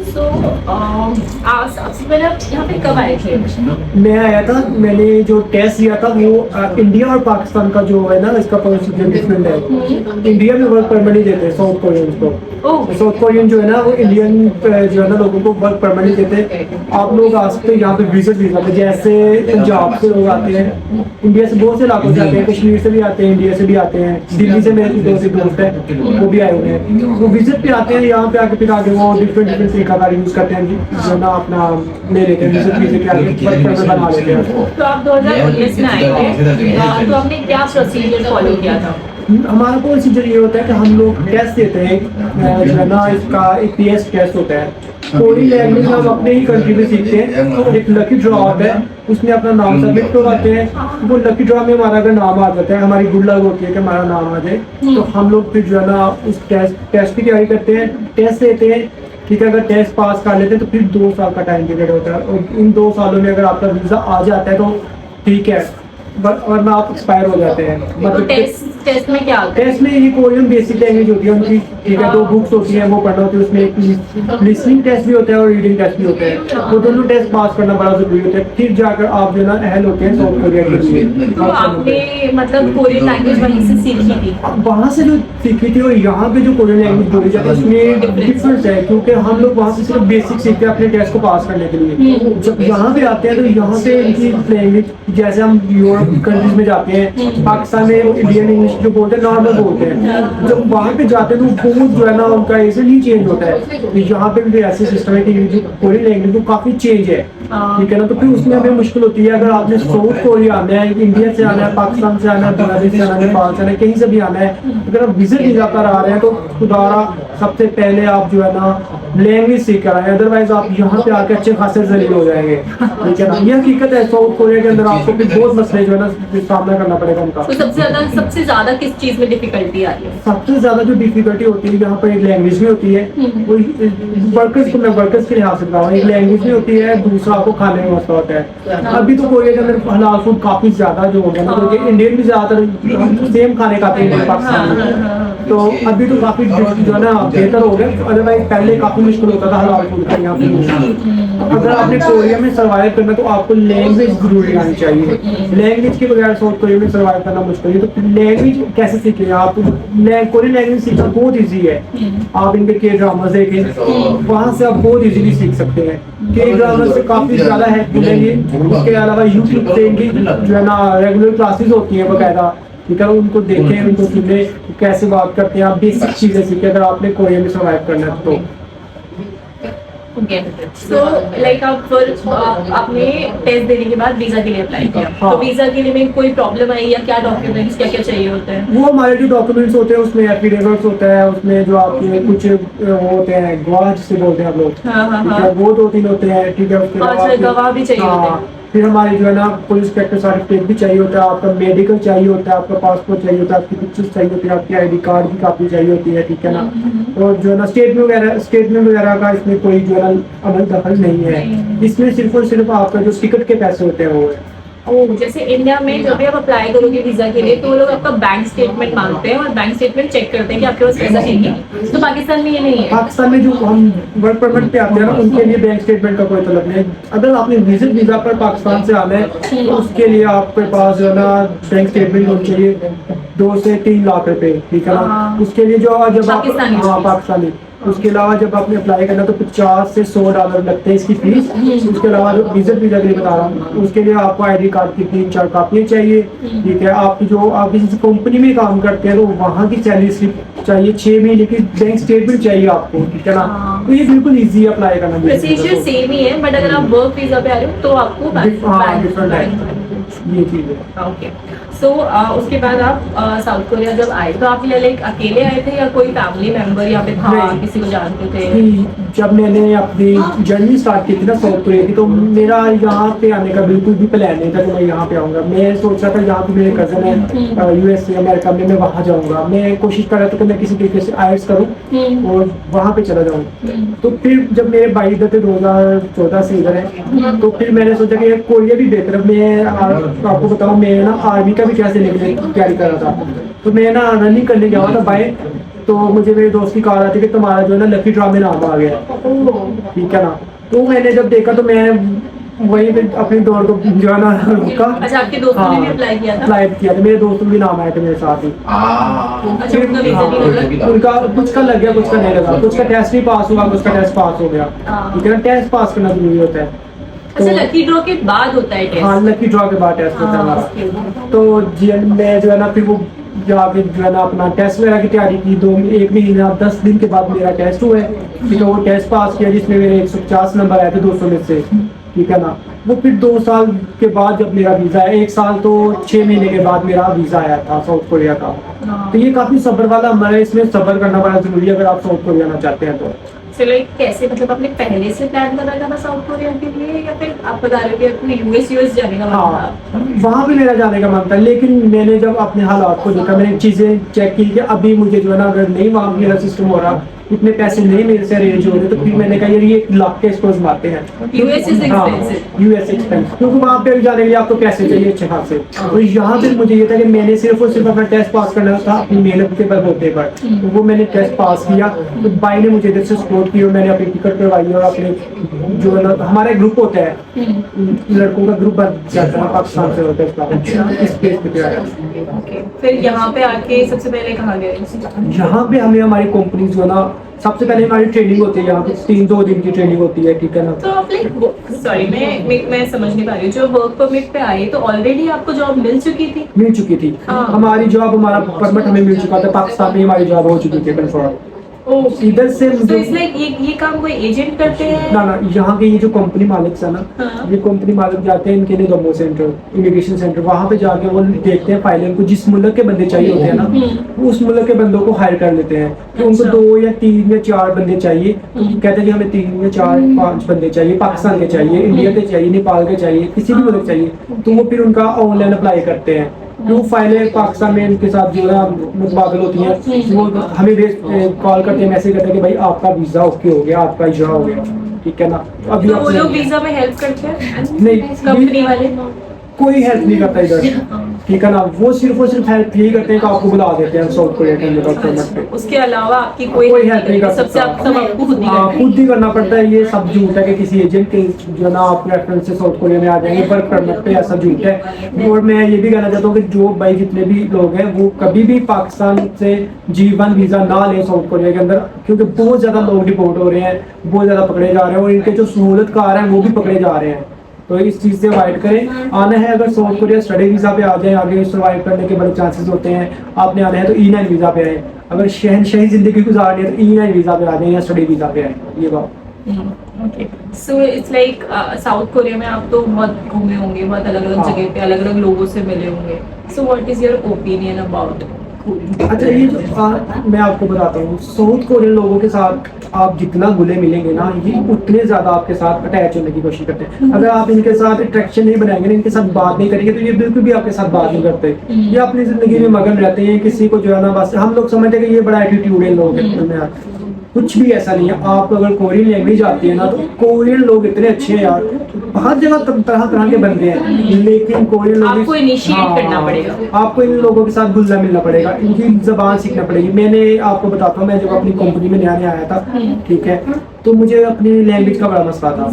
सो सबसे पहले आप यहाँ पे कब आए थे? मैं आया था, मैंने जो टेस्ट दिया था वो इंडिया और पाकिस्तान का जो है ना, इसका प्रोसीजर डिफरेंट है। इंडिया में वर्क परमिट नहीं देते साउथ कोरियन को। साउथ कोरियन जो है ना वो इंडियन जो है ना लोगों को वर्क परमिट नहीं देते। आप लोग आ सकते हैं यहाँ पे विजिट वीजा पे, जैसे पंजाब से लोग आते हैं, इंडिया से बहुत से इलाकों से आते हैं, कश्मीर से भी आते हैं, इंडिया से भी आते हैं, दिल्ली से मेरे दो से दोस्त है वो भी आए हुए हैं। वो विजिट पे आते हैं यहाँ पे आके, फिर आगे वो डिफरेंट तरीका का यूज करते हैं जो ना अपना ले लेते हैं विजिट वीजे के आगे वर्क परमिट बना लेते हैं। तो आप 2019 में आए थे, तो आपने क्या प्रोसीजर फॉलो किया था? हमारा प्रोसीजर ये होता है कि हम लोग टेस्ट देते हैं, जो है ना इसका एक पीएस टेस्ट होता है। कोई लैंग्वेज हम अपने ही कंट्री में सीखते हैं, एक लकी ड्रॉ होता है, उसमें अपना नाम सबमिट करवाते हैं। वो लकी ड्रॉ में हमारा अगर नाम आ जाता है, हमारी गुड लक होती है कि हमारा नाम आ जाए, तो हम लोग फिर जो है ना उस टेस्ट की तैयारी करते हैं, टेस्ट देते हैं। ठीक है, अगर टेस्ट पास कर लेते हैं तो फिर 2 साल का टाइम पीरियड होता है, और इन 2 सालों में अगर आपका वीज़ा आ जाता है तो ठीक है, वरना आप एक्सपायर हो जाते हैं। मतलब टेस्ट में क्या होता है? टेस्ट में ये कोरियन बेसिक लैंग्वेज होती है उनकी, ठीक है, 2 बुक्स होती हैं वो पढ़ना होती है। उसमें एक लिसनिंग टेस्ट भी होता है और रीडिंग टेस्ट भी होता है। वो दोनों टेस्ट पास करना बड़ा जरूरी होता है, फिर जाकर आप जो ना अहल होते हैं साउथ कोरिया के लिए। तो आपने मतलब कोरियन लैंग्वेज वहीं से सीखी थी? वहाँ से जो सीखी थी और यहाँ पे जो कोरियन लैंग्वेज बोली जाती है उसमें डिफरेंस है, क्योंकि हम लोग वहाँ से सिर्फ बेसिक सीखते हैं अपने टेस्ट को पास करने के लिए। जब यहाँ पे आते हैं तो यहाँ पे इनकी लैंग्वेज, जैसे हम यूरोप कंट्रीज में जाते हैं, पाकिस्तान में इंडियन इंग्लिश जो बोलते हैं नॉर्मल बोलते हैं, जब वहाँ पे जाते हैं तो बहुत जो है ना उनका इजीली चेंज होता है। यहाँ पे भी ऐसे सिस्टम है कि जो कोरियन लैंग्वेज वो काफ़ी चेंज है, ठीक है ना। तो फिर उसमें हमें मुश्किल होती है, अगर आपने साउथ कोरिया आना है, इंडिया से आना है, पाकिस्तान से आना है, बांग्लादेश से आना है, नेपाल से आना है, कहीं से भी आना है, अगर आप विजिट वीजा पर आ रहे हैं तो खुदारा सबसे पहले आप जो है ना लैंग्वेज सीख कर आए, अदरवाइज आप यहाँ पे आके अच्छे खासे जलील हो जाएंगे, ठीक है ना। ये हकीकत है, साउथ कोरिया के अंदर आपको फिर बहुत मसले जो है ना सामना करना पड़ेगा उनका। तो सबसे ज्यादा किस चीज में डिफिकल्टी आ रही है? सबसे ज्यादा जो डिफिकल्टी होती है यहाँ पर एक लैंग्वेज में होती है, वो वर्कर्स को, मैं वर्कर्स के लिहाज से बता रहा हूँ, एक लैंग्वेज में होती है, दूसरा आपको खाने में मसला होता है। अभी तो कोरिया के अंदर हलाल फूड काफी ज्यादा जो हो गया ना, क्योंकि इंडियन भी ज्यादातर सेम खाने खाते हैं पाकिस्तान में, तो अभी तो काफी जो है ना बेहतर हो गया। अदरवाइज पहले काफी मुश्किल होता था हलाल फूड का यहाँ पे। अगर आपने कोरिया में सर्वाइव करना तो आपको लैंग्वेज जरूरी आनी चाहिए, लैंग्वेज के बगैर साउथ कोरिया में सर्वाइव करना मुश्किल है। तो लैंग्वेज कैसे सीखें आप? कोरियन लैंग्वेज सीखना बहुत इजी है, आप इनके के ड्रामास देखें, वहाँ से आप बहुत इजीली सीख सकते हैं। के ड्रामा से काफी ज्यादा हेल्पफुल है ये। उसके अलावा यूट्यूब पे इनकी जो है ना रेगुलर क्लासेस होती है बाकायदा, ठीक है, उनको देखें, उनको सुने, कैसे बात करते हैं, आप बेसिक चीजें सीखें अगर आपने कोरिया में सर्वाइव करना है तो। सो लाइक आपने टेस्ट देने के बाद वीजा के लिए अप्लाई किया, तो वीजा के लिए में कोई प्रॉब्लम आई या क्या डॉक्यूमेंट्स क्या क्या चाहिए होते हैं? वो हमारे जो डॉक्यूमेंट्स होते हैं उसमें एफिडेविट्स होता है, उसमें जो आपके कुछ होते हैं गवाह जिसे बोलते हैं आप लोग, ठीक है, वो 2-3 होते हैं, ठीक है। उसके गवाह भी चाहिए होते हैं। फिर हमारी जो है ना पुलिस इंस्पेक्टर सर्टिफिकेट भी चाहिए होता है, आपका मेडिकल चाहिए होता है, आपका पासपोर्ट चाहिए होता है, आपकी पिक्चर्स चाहिए होती है, आपकी आईडी कार्ड की कापी चाहिए होती है, ठीक है ना। और जो है ना स्टेटमेंट वगैरह का इसमें कोई जो है ना अमल दखल नहीं है, इसमें सिर्फ और सिर्फ आपका जो टिकट के पैसे होते हैं वो है। जैसे इंडिया में जब भी आप अप्लाई करोगे वीजा के लिए तो वो लोग आपका बैंक स्टेटमेंट मांगते हैं और बैंक स्टेटमेंट चेक करते हैं कि आपके पास पैसा है कि। तो पाकिस्तान में ये नहीं है। पाकिस्तान में जो हम वर्क परमिट पे आते हैं ना उनके लिए बैंक स्टेटमेंट का कोई तलब नहीं है। अगर आपने विजिट वीजा पर पाकिस्तान से आना है तो उसके लिए आपके पास जो है ना बैंक स्टेटमेंट होनी चाहिए 2 से 3 लाख रुपए, ठीक है ना। उसके लिए जो जब आप पाकिस्तानी, उसके अलावा जब आपने अप्लाई करना तो $50 से $100 लगते हैं इसकी फीस। उसके अलावा जो विजिट वीजा के लिए बता रहा हूँ उसके लिए आपको आईडी कार्ड की 3-4 कापियाँ चाहिए, ठीक है। आपकी जो आप किसी कंपनी में काम करते हैं तो वहाँ की सैलरी स्लिप चाहिए, 6 महीने की बैंक स्टेटमेंट चाहिए आपको, ठीक है ना। तो ये बिल्कुल ईजी है अप्लाई करना। प्रोसीजर सेम ही है, बट अगर आप वर्क वीजा पे आ रहे हो तो आपको डिफरेंट है ये चीज़ है। ओके, सो उसके बाद आप साउथ कोरिया जब आए तो आप लाइक अकेले आए थे या कोई फैमिली मेंबर यहाँ पे था, किसी को जानते थे? जब मैंने अपनी जर्नी स्टार्ट की थी ना साउथ कोरिया की, तो मेरा यहाँ पे आने का बिल्कुल भी प्लान नहीं था कि मैं यहाँ पे आऊँगा। मैं सोच रहा था यहाँ पे मेरे कज़न है USA अमेरिका में, मैं वहाँ जाऊँगा। मैं कोशिश कर रहा था कि मैं किसी तरीके से IELTS करूँ और वहाँ पे चला जाऊँ। तो फिर जब मेरे भाई इधर थे 2014 से इधर है, तो फिर मैंने सोचा कि कोरिया भी बेहतर है। मैं आपको बताऊँ, मैं ना आर्मी का भी कैसे लेने तैयारी कर रहा था, तो मैं ना रनिंग करने गया था बाय तो मुझे मेरे दोस्त की कॉल आती है कि तुम्हारा जो है ना लकी ड्रा में नाम आ गया है, ठीक है ना। तो मैंने जब देखा तो मैं वही पे अपनी दौड़ को जो है ना रुका। अच्छा, आपके दोस्तों ने भी अप्लाई किया था? अप्लाई किया था, मेरे दोस्तों के नाम आए थे मेरे साथ ही। अच्छा, उनका वीजा नहीं लगा? उनका कुछ का लग गया, कुछ का नहीं लगा, कुछ का टेस्ट भी पास हुआ, कुछ का टेस्ट पास हो गया, ठीक है ना। टेस्ट पास करना जरूरी होता है। अच्छा, लकी ड्रॉ के बाद होता है टेस्ट? हाँ, लकी ड्रॉ के बाद टेस्ट होता है हमारा। तो जी मैं जो है ना फिर वो जाके जो है ना अपना टेस्ट वगैरह की तैयारी की। 1 महीना 10 दिन के बाद मेरा टेस्ट हुआ है, ठीक है। वो टेस्ट पास किया जिसमें मेरे 150 नंबर आए थे 200 में से, ठीक है ना। वो फिर 2 साल के बाद जब मेरा वीज़ा है, 1 साल तो 6 महीने के बाद मेरा वीज़ा आया था साउथ कोरिया का। तो ये काफ़ी सब्र वाला अमल है, इसमें सब्र करना बड़ा जरूरी है अगर आप साउथ कोरिया आना चाहते हैं तो। चलो, कैसे मतलब आपने पहले से प्लान कर रखा था साउथ कोरिया के लिए, या फिर आप बता रहे हो कि आपको यूएस जाने का मन था? हाँ, वहाँ भी मेरा जाने का मन था, लेकिन मैंने जब अपने हालात को देखा, मैंने चीज़ें चेक की कि अभी मुझे जो है ना अगर नहीं वहाँ मेरा सिस्टम हो रहा, इतने पैसे नहीं मेरे से अरेंज हो रहे, तो फिर मैंने कहा यार ये लाख के इसको आजमाते हैं। US is expensive. US expensive, क्योंकि वहाँ पे जाने के लिए आपको पैसे चाहिए अच्छे खासे। और यहाँ पे मुझे ये था कि मैंने सिर्फ और सिर्फ अपना टेस्ट पास करना था अपनी मेहनत के बलबूते पर। तो वो मैंने टेस्ट पास किया, तो भाई ने मुझे इधर से सपोर्ट की और मैंने अपनी टिकट करवाई और अपने जो है ना हमारा एक ग्रुप होता है, लड़कों का ग्रुप बन जाता है, पाकिस्तान से होता है इस प्लेस पे। फिर यहाँ पे आके सबसे पहले कहाँ गए? यहाँ पे हमें हमारी कंपनी जो है ना सबसे पहले हमारी ट्रेनिंग होती है, यहाँ पे 2 दिन की ट्रेनिंग होती है, ठीक है ना। तो आप सॉरी मैं समझ नहीं पा रही हूँ, जो वर्क परमिट पे आए तो ऑलरेडी आपको जॉब मिल चुकी थी? मिल चुकी थी। हाँ। हमारी जॉब, हमारा परमिट हमें मिल चुका था, पाकिस्तान में हमारी जॉब हो चुकी थी कंफर्म। इधर से तो इसलिए ये काम कोई एजेंट करते हैं? ना, यहाँ के ये जो कंपनी मालिक है ना, हाँ। ये कंपनी मालिक जाते हैं इनके लिए दमो सेंटर, इमिग्रेशन सेंटर, वहाँ पे जाके वो देखते हैं फाइलें, उनको जिस मुल्क के बंदे चाहिए होते हैं ना, वो उस मुल्क के बंदों को हायर कर लेते हैं। तो उनको 2 या 3 या 4 बंदे चाहिए, तो कहते हैं कि हमें 3 या 4 5 बंदे चाहिए, पाकिस्तान के चाहिए, इंडिया के चाहिए, नेपाल के चाहिए, किसी भी मुल्क चाहिए। तो वो फिर उनका ऑनलाइन अप्लाई करते हैं। जो फाइलें पाकिस्तान में इनके साथ जो है मुतबादल होती हैं, वो हमें कॉल करते हैं, मैसेज करते हैं कि भाई आपका वीज़ा ओके हो गया, आपका इजरा हो गया, ठीक है ना। अभी तो वो लोग वीजा में हेल्प करते हैं? नहीं, कंपनी वाले कोई हेल्प नहीं करता इधर, ठीक है ना। वो सिर्फ और सिर्फ हेल्प यही करते हैं कि आपको बुला देते हैं साउथ कोरिया के अंदर परमिट पे। उसके अलावा आपकी कोई हेल्प नहीं कर सबसे सकता। सब आपको खुद ही हाँ, करना है। खुद ही करना पड़ता है। ये सब झूठ है कि किसी एजेंट के जो ना आप रेफरेंस से साउथ कोरिया में आ जाएंगे वर्क परमिट पे, ऐसा झूठ है। और मैं ये भी कहना चाहता हूँ कि जो भाई जितने भी लोग हैं वो कभी भी पाकिस्तान से G1 वीज़ा ना लें साउथ कोरिया के अंदर, क्योंकि बहुत ज़्यादा लोग डिपोर्ट हो रहे हैं, बहुत ज़्यादा पकड़े जा रहे हैं और इनके जो सहूलतकार हैं वो भी पकड़े जा रहे हैं। तो इस चीज़ से अवॉइड करें। आना है अगर साउथ कोरिया स्टडी वीज़ा पे आ जाए, आगे सर्वाइव करने के बड़े चांसेस होते हैं। आपने आना है तो E9 वीज़ा पे आए, अगर शहनशाही ज़िंदगी गुजारनी है तो E9 वीज़ा पे आ जाए या स्टडी वीज़ा पे आए। ये बात। Okay, so it's like south Korea में आप तो बहुत घूमे होंगे, बहुत अलग अलग हाँ। जगह पे अलग अलग लोगों से मिले होंगे। So what is your opinion about? अच्छा, ये जो मैं आपको बताता हूँ, साउथ कोरियन लोगों के साथ आप जितना घुले मिलेंगे ना, ये उतने ज़्यादा आपके साथ अटैच होने की कोशिश करते हैं। अगर आप इनके साथ अट्रैक्शन नहीं बनाएंगे ना, इनके साथ बात नहीं करेंगे, तो ये बिल्कुल भी आपके साथ बात नहीं करते। ये अपनी ज़िंदगी में मगन रहते हैं, किसी को जो है ना बस हम लोग समझते हैं कि ये बड़ा एटीट्यूड लोग हैं। कुछ भी ऐसा नहीं है। आप अगर कोरियन लैंग्वेज आती है ना, तो कोरियन लोग इतने अच्छे हैं यार, हर जगह तरह तरह के बंदे हैं, लेकिन कोरियन लोग आपको इनिशिएट करना पड़ेगा, आपको इन लोगों के साथ घुलना मिलना पड़ेगा, इनकी जबान सीखना पड़ेगी। मैंने आपको बताता हूँ, मैं जब अपनी कंपनी में नया आया था, ठीक है, तो मुझे अपनी लैंग्वेज का बड़ा मसला था,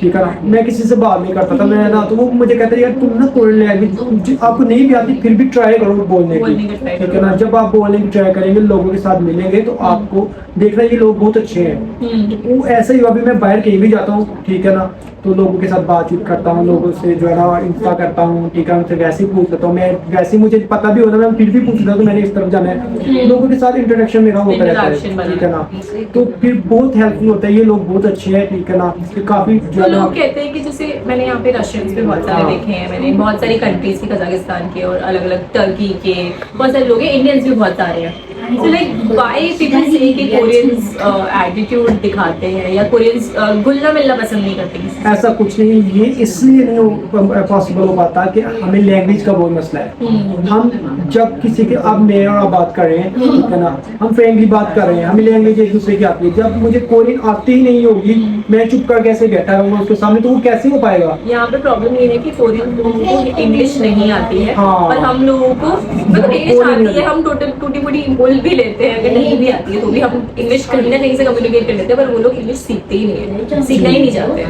ठीक है ना। मैं किसी से बात नहीं करता था, मैं ना, तो वो मुझे कहते यार तुम ना कोरियन लैंग्वेज आपको नहीं भी आती, फिर भी ट्राई करो बोलने की, ठीक है ना। जब आप बोलने की ट्राई करेंगे, लोगों के साथ मिलेंगे, तो आपको देखना ये लोग बहुत अच्छे हैं। वो ऐसे ही अभी मैं बाहर कहीं भी जाता हूँ, ठीक है ना, तो लोगों के साथ बातचीत करता हूँ, लोगों से जो है ना इंस्टा करता हूँ, ठीक है, उनसे वैसे ही पूछ लेता हूँ। मैं वैसे मुझे पता भी होता है, मैं फिर भी पूछ लेता हूँ मैंने इस तरफ जाना है। लोगों के साथ इंटरेक्शन मेरा होता रहता है, ठीक है ना। तो फिर बहुत हेल्पफुल होता है, ये लोग बहुत अच्छे हैं, ठीक है ना। काफी तो लोग कहते हैं कि जैसे मैंने यहाँ पे रशियंस पे बहुत सारे देखे हैं, मैंने बहुत सारी कंट्रीज के, कजाकिस्तान के और अलग अलग टर्की के बहुत सारे लोग हैं, इंडियंस भी बहुत सारे हैं। So like why people say कि कोरियंस एटीट्यूड दिखाते हैं या कोरियंस घुलना मिलना पसंद नहीं करते किसी से? ऐसा कुछ नहीं, ये इसलिए नहीं पॉसिबल हो पाता कि हमें लैंग्वेज का बहुत मसला है। हम जब किसी के, अब मैं और आप बात कर रहे हैं, ठीक है ना, हम फ्रेंडली बात कर रहे हैं, हमें लैंग्वेज एक दूसरे की आती है। जब मुझे कोरियन आती ही नहीं होगी, मैं चुप कर कैसे बैठा रहूँगा उसके सामने, तो वो कैसे हो पाएगा? यहाँ पे प्रॉब्लम ये है कि कोरियन लोगों को इंग्लिश नहीं आती है, हाँ। और हम लोगों को मतलब इंग्लिश आती है, हम टोटल टूटी फूटी बोल बोल भी लेते हैं, अगर नहीं भी आती है तो भी हम इंग्लिश कहीं ना कहीं से कम्युनिकेट कर लेते हैं, पर वो लोग इंग्लिश सीखते ही नहीं है, सीखना ही नहीं चाहते।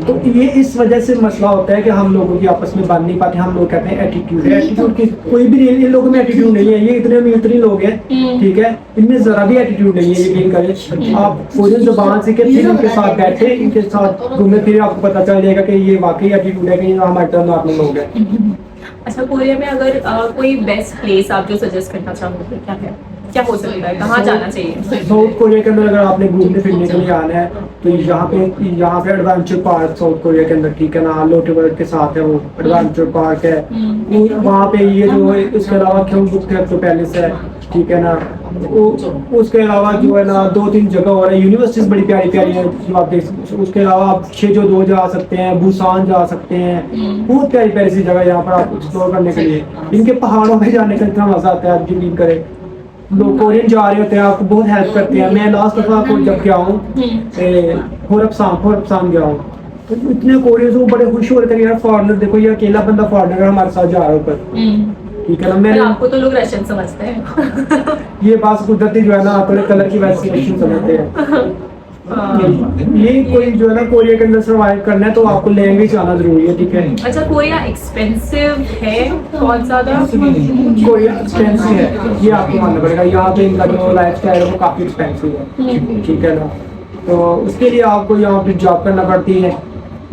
तो ये इस वजह से मसला होता है कि हम लोगों की आपस में बन नहीं पाते। हम लोग कहते हैं एटीट्यूड है, एटीट्यूड की कोई भी नहीं, इन लोगों में एटीट्यूड नहीं है। ये इतने अमीर इतने लोग हैं, ठीक है, इनमें जरा भी एटीट्यूड नहीं है। यकीन करें, आप कोरियन जुबान सीखे फिर इनके साथ बैठे, इनके साथ घूमे फिर आपको पता चल जाएगा कि ये वाकई एटीट्यूड है कि ये हमारे टर्न नॉर्मल लोग हैं। अच्छा, कोरिया में अगर कोई बेस्ट प्लेस आप जो सजेस्ट करना चाहोगे, क्या है, क्या हो सकता है, कहाँ जाना चाहिए? साउथ कोरिया के अंदर अगर आपने घूमने फिरने के लिए आना है तो यहाँ पे एडवेंचर पार्क साउथ कोरिया के अंदर, ठीक है ना, लोटेवर्ड के साथ है, वो एडवेंचर पार्क है। वहाँ पे ये जो है, इसके अलावा क्योंबुक तो पैलेस है, ठीक है ना। उसके अलावा जो है ना 2-3 जगह और है, यूनिवर्सिटीज बड़ी प्यारी प्यारी है जो आप देख सकते हैं। उसके अलावा आप शेजो जा सकते हैं, बुसान जा सकते हैं, बहुत प्यारी प्यारी सी जगह यहाँ पर आप एक्सप्लोर करने के लिए। इनके पहाड़ों में जाने का इतना मजा आता है, आप यकीन करें। लोग कोरियन जा रहे होते हैं, आपको बहुत हेल्प करते हैं। मैं लास्ट दफा को जब गया हूँ होरपसान गया हूँ, तो इतने कोरियन वो बड़े खुश हो रहे थे, यार फॉरेनर देखो, ये अकेला बंदा फॉरेनर हमारे साथ जा रहा है ऊपर, ठीक है ना। मैंने आपको तो लोग रशियन समझते हैं। ये बात कुदरती जो है ना, थोड़े कलर की वजह से रशियन समझते हैं। ये कोई जो है ना कोरिया के अंदर सर्वाइव करना है तो आपको लैंग्वेज आना जरूरी है, ठीक है। अच्छा, कोरिया एक्सपेंसिव है बहुत ज्यादा? कोरिया एक्सपेंसिव है, ये आपको मानना पड़ेगा। यहाँ पे इनका जो लाइफ स्टाइल है वो काफी एक्सपेंसिव है, ठीक है ना। तो उसके लिए आपको यहाँ पे जॉब करना पड़ती है,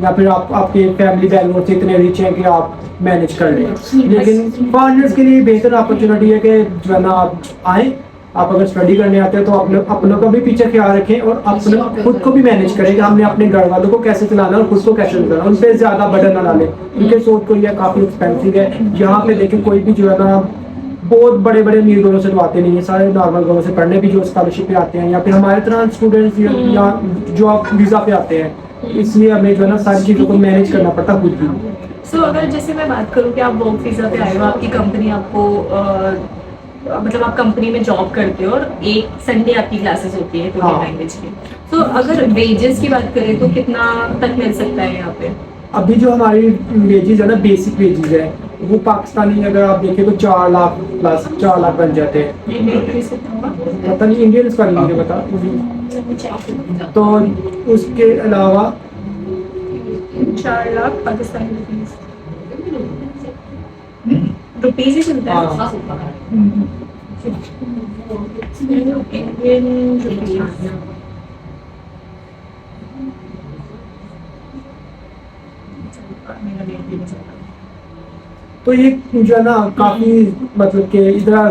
या फिर आपके फैमिली बैकग्राउंड से इतने रिच हैं कि आप मैनेज कर लें। लेकिन फॉरेनर्स के लिए बेहतर अपॉर्चुनिटी है कि जो है ना आप आए, आप अगर स्टडी करने आते हैं तो अपनों का भी पीछे ख्याल रखें और अपने खुद को भी मैनेज करें कि हमने अपने घर वालों को कैसे चलाना और खुद को कैसे चलाना, उन पर ज्यादा बर्डन ना डालें, क्योंकि सोच को यह काफी एक्सपेंसिव है। यहाँ पे देखें कोई भी जो है ना बहुत बड़े बड़े अमीर घरों से तो आते नहीं है, सारे नॉर्मल घरों से पढ़ने भी जो स्कॉलरशिप पे आते हैं, या फिर हमारे तरह स्टूडेंट्स या जो आप वीजा पे आते हैं। इसलिए हमें जो है ना सारी चीज़ों को मैनेज करना पड़ता है खुद ही। सो अगर जैसे मैं बात करूँ कि आप वर्क वीजा पे आए हो, आपकी कंपनी आपको मतलब आप कंपनी में जॉब करते हो और एक संडे आपकी क्लासेस होती है कोरियन लैंग्वेज की, तो अगर वेजेस की बात करें तो कितना तक मिल सकता है यहाँ पे? अभी जो हमारी वेजेस है ना, बेसिक वेजेस है, वो पाकिस्तानी अगर आप देखें तो 4 लाख प्लस 4 लाख बन जाते हैं। पता नहीं इंडियंस का नहीं पता। तो उसके अलावा 4 लाख पाकिस्तानी रुपीज ही चलता है। इंडियन रुपीज तो ये जो है ना काफी मतलब कि इधर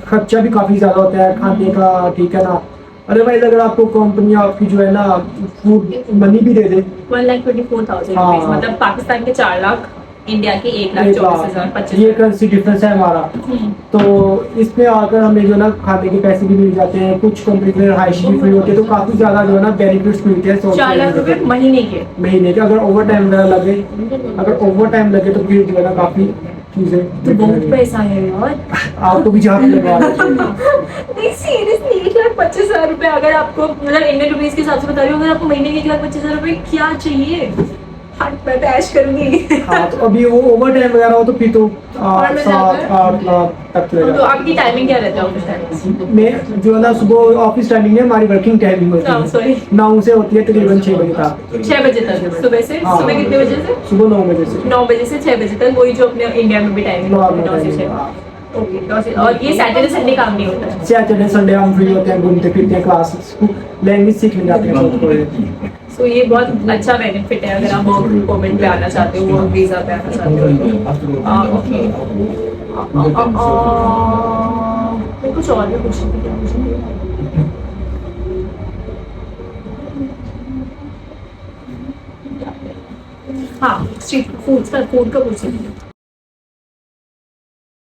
खर्चा भी काफी ज्यादा होता है खाने का, ठीक है ना। अदरवाइज अगर आपको कंपनी आपकी जो है ना फूड मनी भी दे दे 1,24,000 रुपीज, मतलब पाकिस्तान के 4 लाख, इंडिया के 1,24,025। ये करेंसी डिफरेंस है हमारा। तो इसमें आकर हमें जो है ना खाने के पैसे भी मिल जाते हैं, कुछ कंपनी में रिहाइश भी फ्री होती है, तो काफी ज्यादा जो है ना बेनिफिट्स मिलते हैं। 4 लाख रुपए महीने के। अगर ओवर टाइम लगे तो फिर जो है ना काफी चीजें। तो बहुत पैसा है यार। आपको भी जहाँ लगवा नहीं सीरियसली 1,25,000 रुपए, अगर आपको मतलब इंडियन रुपीज के हिसाब से बता रही हूँ, अगर आपको महीने के 1,25,000 रुपए क्या चाहिए? मैं तो ऐश करूंगी। हाँ, तो अभी वो ओवर टाइम वगैरह हो तो फिर तो 7-8 लाख तक चलेगा। तो आपकी टाइमिंग क्या रहता है ऑफिस टाइम? मैं जो है ना सुबह ऑफिस टाइमिंग है, हमारी वर्किंग टाइमिंग होती है 9 से होती है तकरीबन 6 बजे तक। 6 बजे तक सुबह से? सुबह कितने बजे से? सुबह 9 बजे से। 9 बजे से 6 बजे तक, वही जो अपने इंडिया में भी टाइमिंग है 9 से 6। ओके, और ये सैटरडे संडे काम नहीं होता है? सैटरडे संडे हम फ्री होते हैं, घूमते फिरते हैं, क्लासेस लैंग्वेज सीखने जाते हैं। सो ये बहुत अच्छा बेनिफिट है अगर आप वर्क परमिट पे आना चाहते हो, वर्क वीजा पे आना चाहते हो। ओके, मैं कुछ और भी पूछना था। हाँ, स्ट्रीट फूड का पूछ सकते हैं।